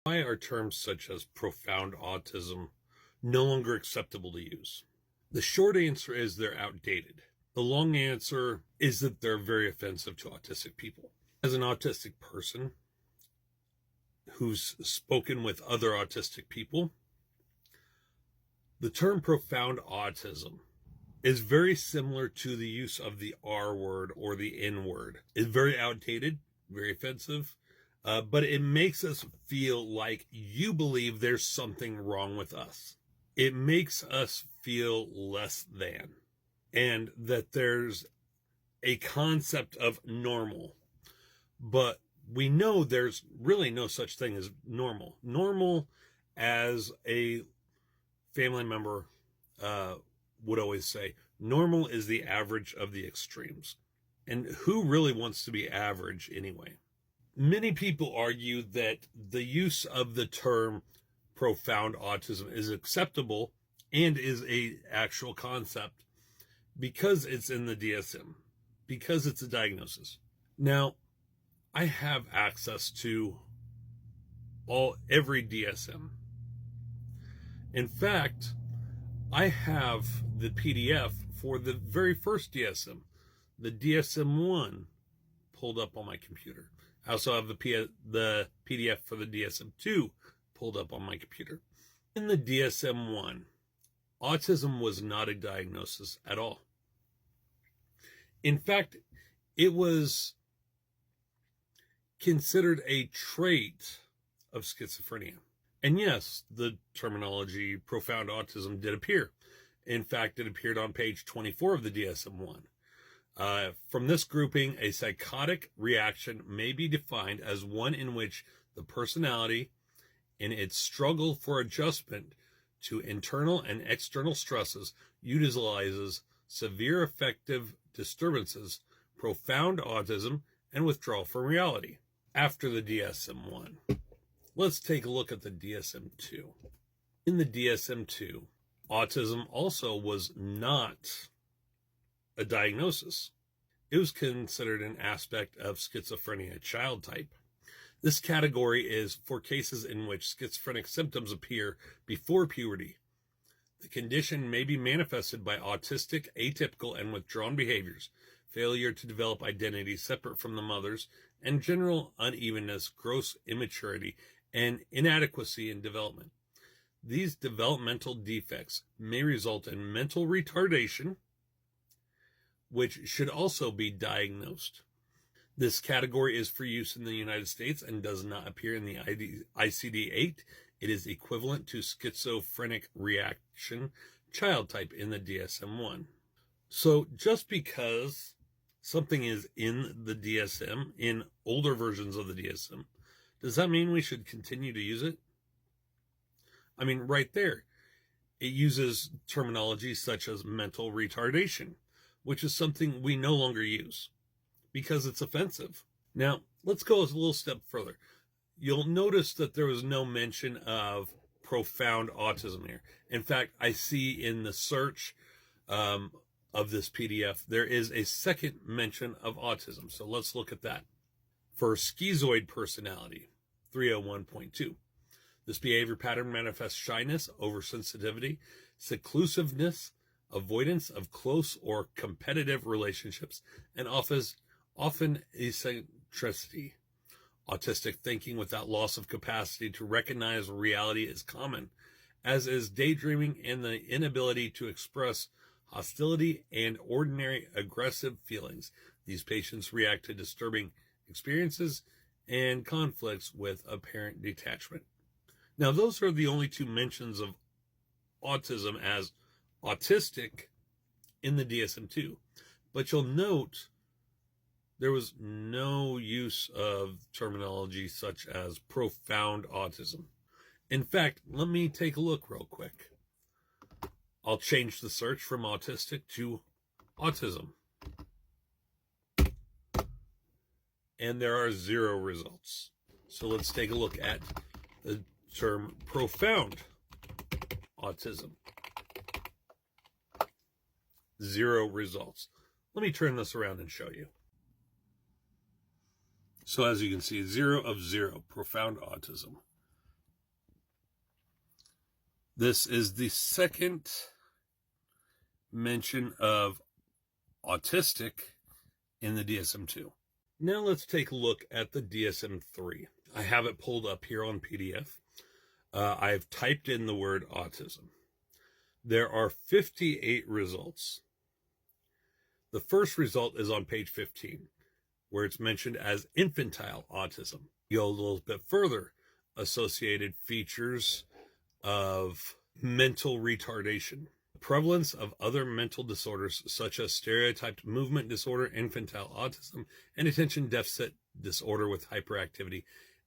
Why are terms such as profound autism no longer acceptable to use? The short answer is they're outdated. The long answer is that they're very offensive to autistic people. As an autistic person who's spoken with other autistic people, the term profound autism is very similar to the use of the R word or the N word. It's very outdated, very offensive, but it makes us feel like you believe there's something wrong with us. It makes us feel less than, and that there's a concept of normal. But we know there's really no such thing as normal. Normal, as a family member would always say, normal is the average of the extremes. And who really wants to be average anyway? Many people argue that the use of the term profound autism is acceptable and is a actual concept because it's in the DSM, because it's a diagnosis. Now, I have access to every DSM. In fact, I have the PDF for the very first DSM, the DSM-1, pulled up on my computer. I also have the PDF for the DSM-2 pulled up on my computer. In the DSM-1, autism was not a diagnosis at all. In fact, it was considered a trait of schizophrenia. And yes, the terminology profound autism did appear. In fact, it appeared on page 24 of the DSM-1. From this grouping, a psychotic reaction may be defined as one in which the personality, in its struggle for adjustment to internal and external stresses, utilizes severe affective disturbances, profound autism, and withdrawal from reality. After the DSM-1, let's take a look at the DSM-2. In the DSM-2, autism also was not a diagnosis. It was considered an aspect of schizophrenia child type. This category is for cases in which schizophrenic symptoms appear before puberty. The condition may be manifested by autistic, atypical, and withdrawn behaviors, failure to develop identity separate from the mother's, and general unevenness, gross immaturity, and inadequacy in development. These developmental defects may result in mental retardation, which should also be diagnosed. This category is for use in the United States and does not appear in the ICD-8. It is equivalent to schizophrenic reaction child type in the DSM-1. So just because something is in the DSM, in older versions of the DSM, does that mean we should continue to use it? I mean, right there, it uses terminology such as mental retardation, which is something we no longer use because it's offensive. Now, let's go a little step further. You'll notice that there was no mention of profound autism here. In fact, I see in the search of this PDF, there is a second mention of autism. So let's look at that. For schizoid personality, 301.2. This behavior pattern manifests shyness, oversensitivity, seclusiveness, avoidance of close or competitive relationships, and often eccentricity. Autistic thinking without loss of capacity to recognize reality is common, as is daydreaming and the inability to express hostility and ordinary aggressive feelings. These patients react to disturbing experiences and conflicts with apparent detachment. Now, those are the only two mentions of autism as autistic in the DSM-2. But you'll note there was no use of terminology such as profound autism. In fact, let me take a look real quick. I'll change the search from autistic to autism. And there are 0 results. So let's take a look at the term profound autism. 0 results. Let me turn this around and show you. So as you can see, 0 of 0, profound autism. This is the second mention of autistic in the DSM-2. Now let's take a look at the DSM-3. I have it pulled up here on PDF. I've typed in the word autism. There are 58 results. The first result is on page 15, where it's mentioned as infantile autism. You go a little bit further, associated features of mental retardation, prevalence of other mental disorders such as stereotyped movement disorder, infantile autism, and attention deficit disorder with hyperactivity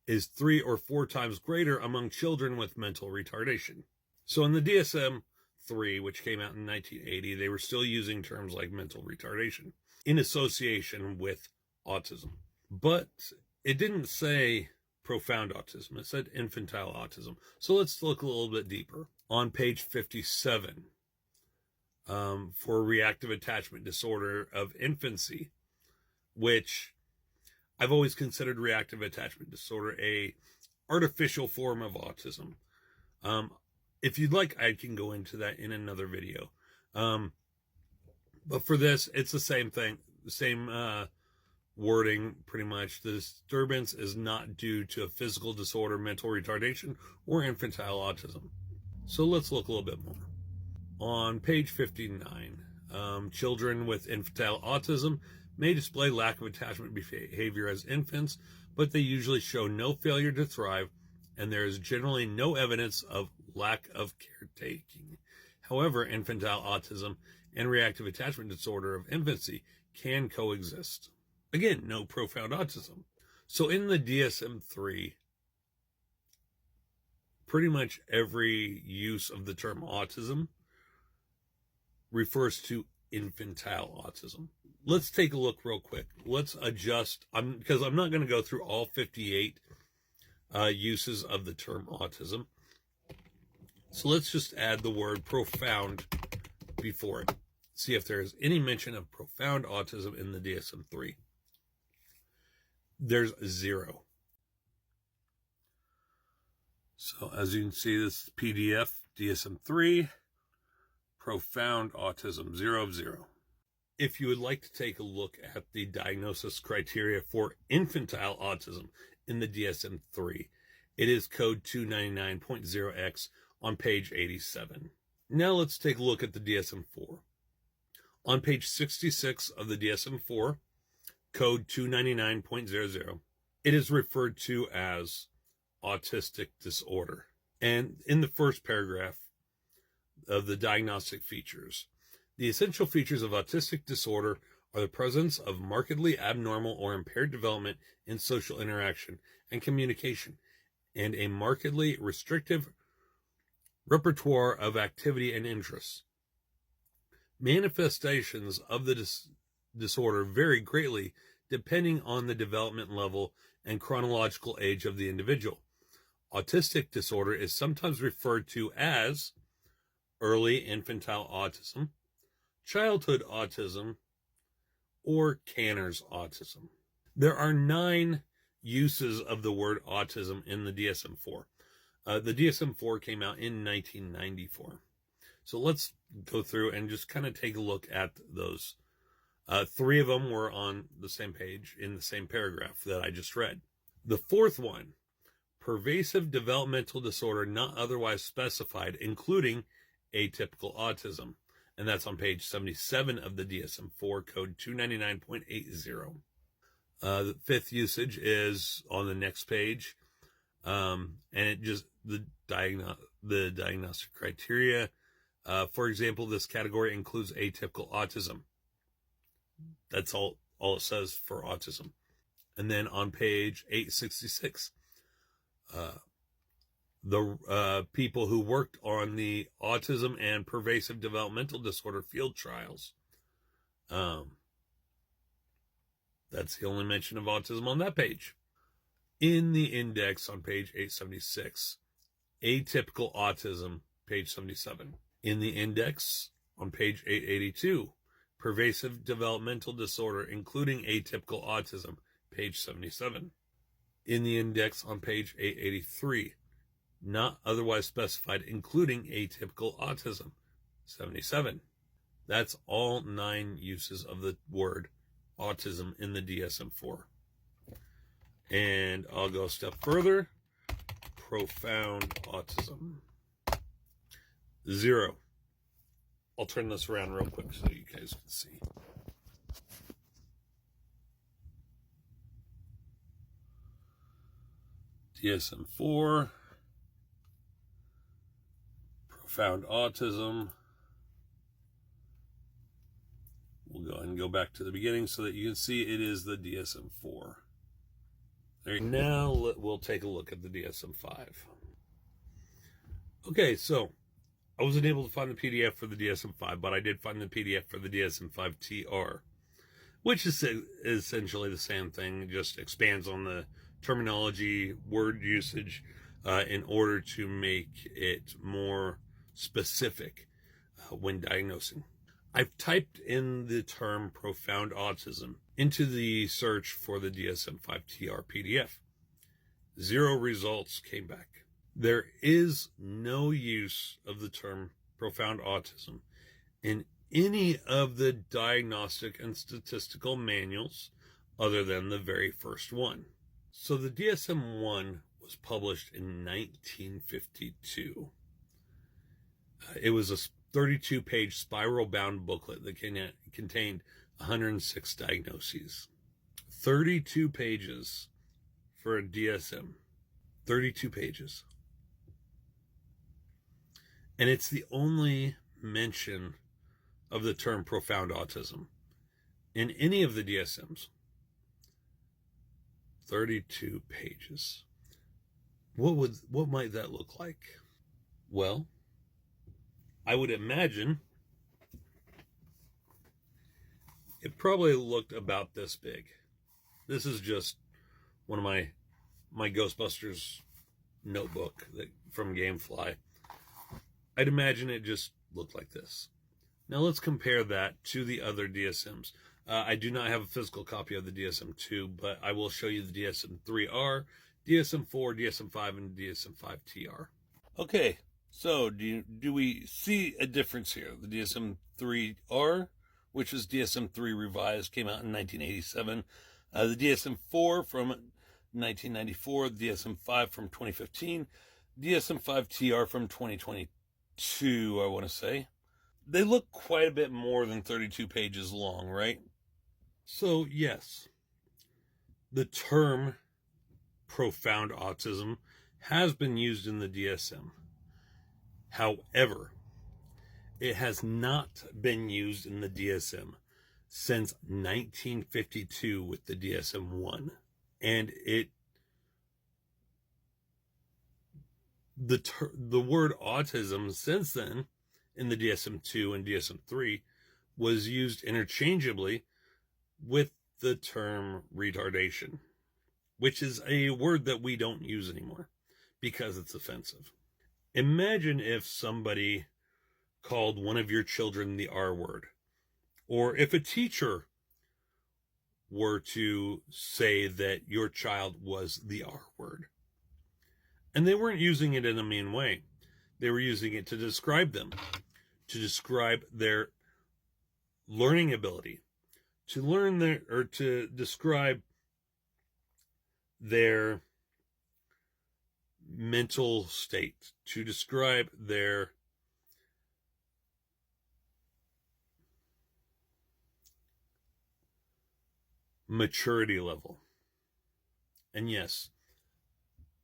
is 3 or 4 times greater among children with mental retardation. So in the DSM-3, which came out in 1980, they were still using terms like mental retardation in association with autism. But it didn't say profound autism. It said infantile autism. So let's look a little bit deeper. On page 57, for reactive attachment disorder of infancy, which I've always considered reactive attachment disorder a artificial form of autism. If you'd like, I can go into that in another video. But for this, it's the same thing, the same wording pretty much. The disturbance is not due to a physical disorder, mental retardation, or infantile autism. So let's look a little bit more. On page 59, children with infantile autism may display lack of attachment behavior as infants, but they usually show no failure to thrive, and there is generally no evidence of lack of caretaking. However, infantile autism and reactive attachment disorder of infancy can coexist. Again, no profound autism. So in the DSM-3, pretty much every use of the term autism refers to infantile autism. Let's take a look real quick. Let's adjust, because I'm not going to go through all 58 uses of the term autism. So let's just add the word profound before it. See if there is any mention of profound autism in the DSM-3. There's 0. So as you can see, this PDF, DSM-3, profound autism, 0 of 0. If you would like to take a look at the diagnosis criteria for infantile autism in the DSM-3, it is code 299.0X on page 87. Now let's take a look at the DSM-4. On page 66 of the DSM-4, code 299.00, it is referred to as autistic disorder. And in the first paragraph of the diagnostic features, the essential features of autistic disorder are the presence of markedly abnormal or impaired development in social interaction and communication, and a markedly restrictive repertoire of activity and interests. Manifestations of the disorder vary greatly depending on the development level and chronological age of the individual. Autistic disorder is sometimes referred to as early infantile autism, childhood autism, or Kanner's autism. There are 9 uses of the word autism in the DSM-4. The DSM-4 came out in 1994. So let's go through and just kind of take a look at those. 3 of them were on the same page in the same paragraph that I just read. The 4th one, pervasive developmental disorder not otherwise specified, including atypical autism. And that's on page 77 of the DSM-4, code 299.80. The 5th usage is on the next page. And it just, the diagnostic criteria. For example, this category includes atypical autism. That's all it says for autism. And then on page 866, the people who worked on the autism and pervasive developmental disorder field trials. That's the only mention of autism on that page. In the index on page 876, atypical autism, page 77. In the index on page 882, pervasive developmental disorder, including atypical autism, page 77. In the index on page 883, not otherwise specified, including atypical autism. 77. That's all 9 uses of the word autism in the DSM-4. And I'll go a step further. Profound autism. 0. I'll turn this around real quick so you guys can see. DSM-4. Profound autism. We'll go ahead and go back to the beginning so that you can see it is the DSM-4. Now we'll take a look at the DSM-5. Okay, so I wasn't able to find the PDF for the DSM-5, but I did find the PDF for the DSM-5 TR, which is essentially the same thing, just expands on the terminology, word usage, in order to make it more specific when diagnosing. I've typed in the term profound autism into the search for the DSM-5 TR PDF. 0 results came back. There is no use of the term profound autism in any of the Diagnostic and Statistical Manuals other than the very first one. So the DSM-1 was published in 1952. It was a 32-page spiral-bound booklet that contained 106 diagnoses. 32 pages for a DSM. 32 pages. And it's the only mention of the term profound autism in any of the DSMs. 32 pages. What might that look like? Well, I would imagine it probably looked about this big. This is just one of my Ghostbusters notebook from Gamefly. I'd imagine it just looked like this. Now let's compare that to the other DSMs. I do not have a physical copy of the DSM-2, but I will show you the DSM-3R, DSM-4, DSM-5, and DSM-5 TR. Okay, so do we see a difference here? The DSM-3R, which was DSM-3 revised, came out in 1987. The DSM-4 from 1994, the DSM-5 from 2015, DSM-5 TR from 2022, I want to say. They look quite a bit more than 32 pages long, right? So, yes, the term profound autism has been used in the DSM. However, it has not been used in the DSM since 1952 with the DSM-1. And the word autism since then in the DSM-2 and DSM-3 was used interchangeably with the term retardation, which is a word that we don't use anymore because it's offensive. Imagine if somebody called one of your children the R word, or if a teacher were to say that your child was the R word. And they weren't using it in a mean way. They were using it to describe them, to describe their learning ability, to describe their mental state, to describe their maturity level. And yes,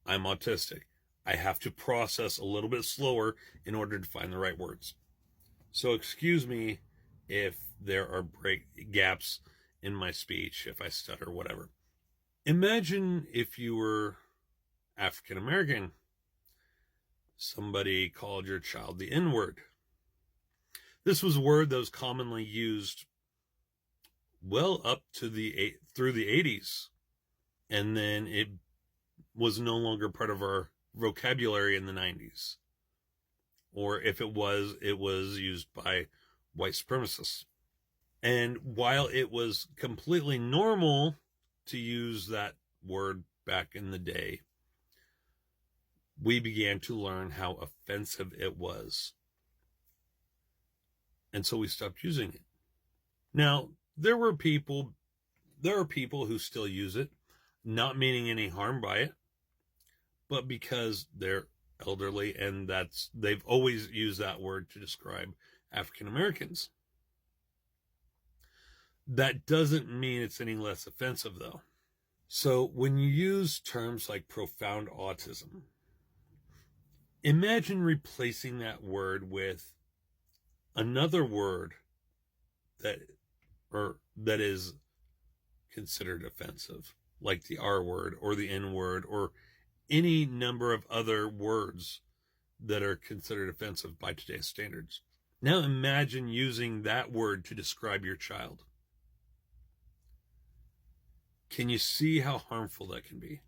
I'm autistic. I have to process a little bit slower in order to find the right words. So excuse me if there are gaps in my speech, if I stutter, whatever. Imagine if you were African American. Somebody called your child the N-word. This was a word that was commonly used well up to through the 80s. And then it was no longer part of our vocabulary in the 90s. Or if it was used by white supremacists. And while it was completely normal to use that word back in the day, we began to learn how offensive it was. And so we stopped using it. Now, there are people who still use it, not meaning any harm by it, but because they're elderly and they've always used that word to describe African Americans. That doesn't mean it's any less offensive, though. So when you use terms like profound autism, imagine replacing that word with another word that is considered offensive, like the R word or the N word or any number of other words that are considered offensive by today's standards. Now imagine using that word to describe your child. Can you see how harmful that can be?